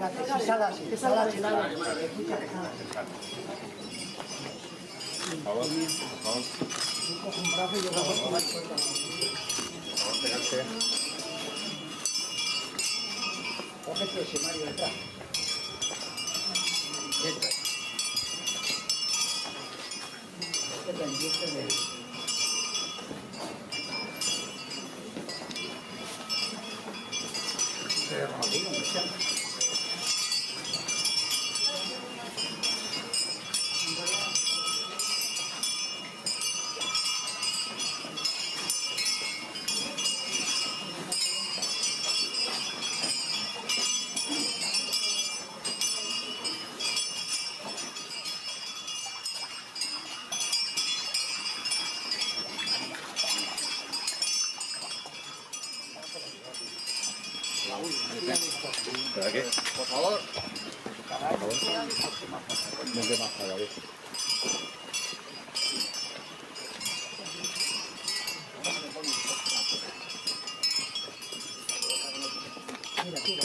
Que salga así. Que salga así. Por favor, por favor. Cojo un brazo y yo cojo otro. Por favor, pegarte. Cógete ese Mario detrás. Dentro. Este pendiente de... De Ronaldinho, me llama. ¿Pero aquí? Por favor. Por favor. Vente más para ver. Tira.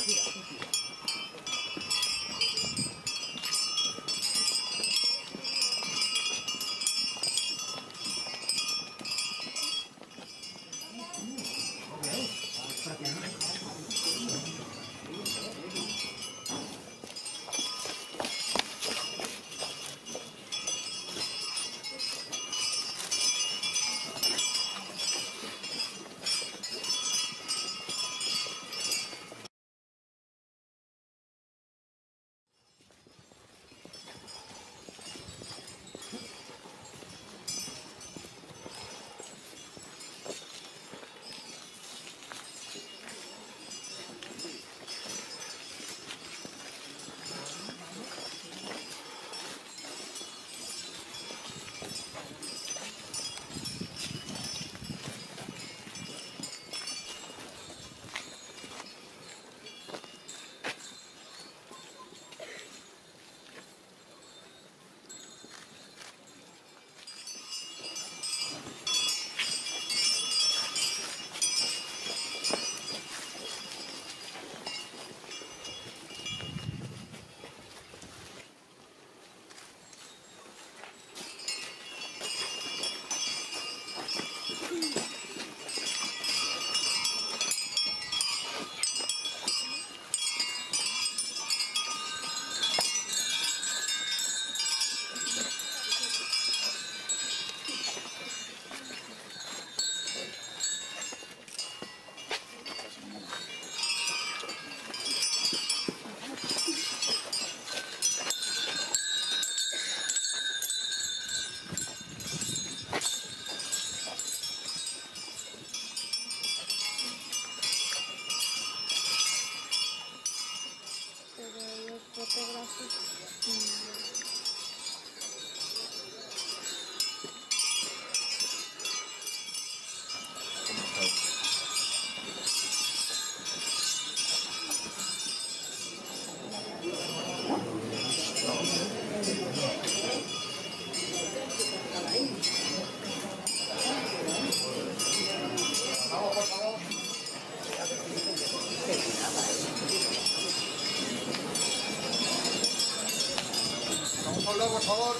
Pablo, por favor.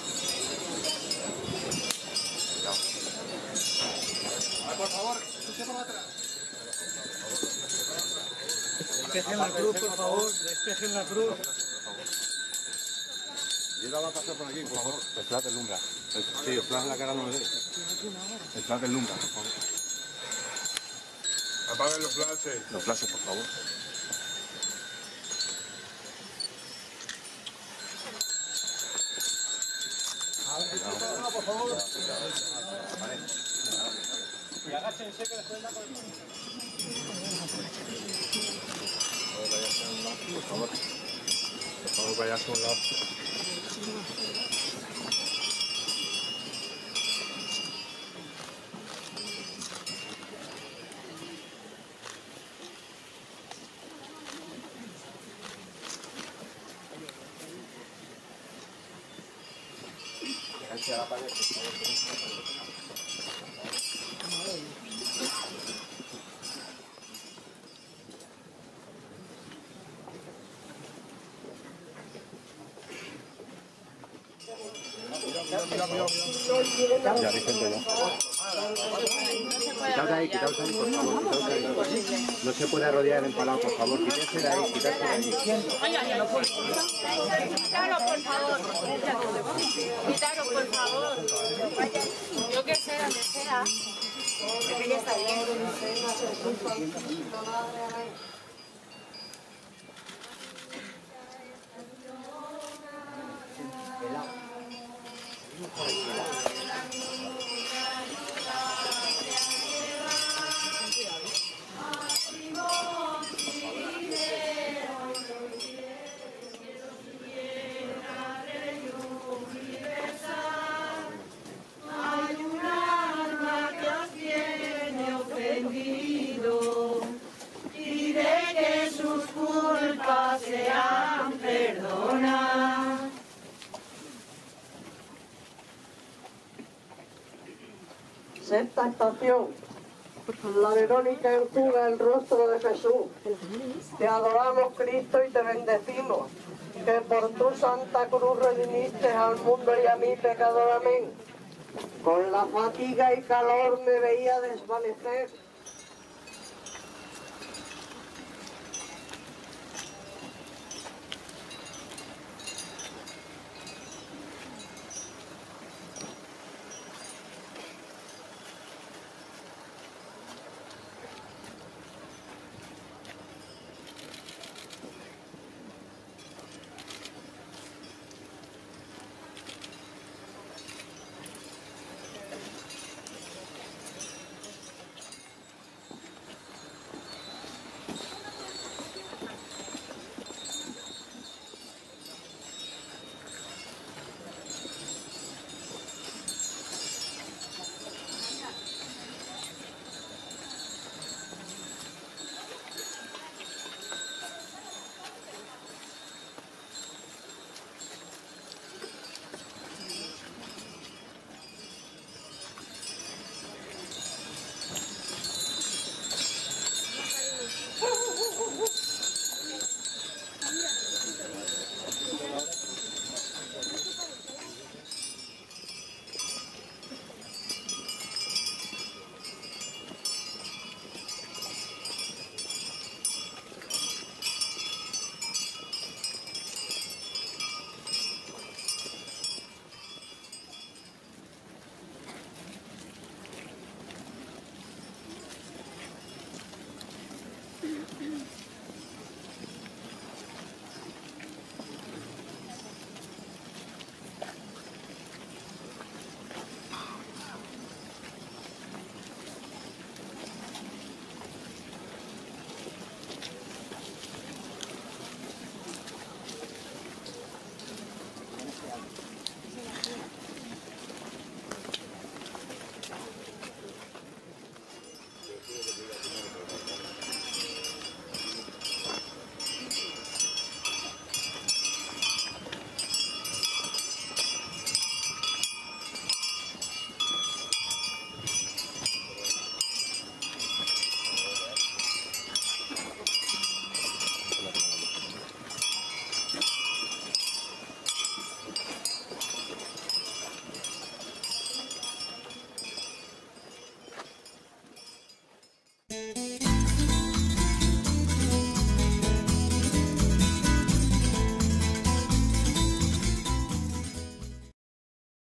Por favor, usted por atrás. Despejen la cruz, por favor. Despejen la cruz. Y ahora va a pasar por aquí, por favor. El flash del Lumbra. Sí, el flash en la cara no me ve. El flash del Lumbra, por favor. Apaguen los flashes. Los flashes, por favor. Por favor. Y agáchense que después la con Por favor. Por favor, vaya a un lado. Hacia la pared, por favor. Ya, Vicente, ya. Quitaos ahí, por favor, quitaos ahí. No se puede rodear empalado, por favor, quítense de ahí, quítense de ahí. Quítalo, por favor. Quítalo, por favor. Yo que sé, donde sea. Que ya está bien. Sexta estación. La Verónica enjuga el rostro de Jesús. Te adoramos, Cristo, y te bendecimos, que por tu santa cruz redimiste al mundo y a mí, pecador. Amén. Con la fatiga y calor me veía desvanecer,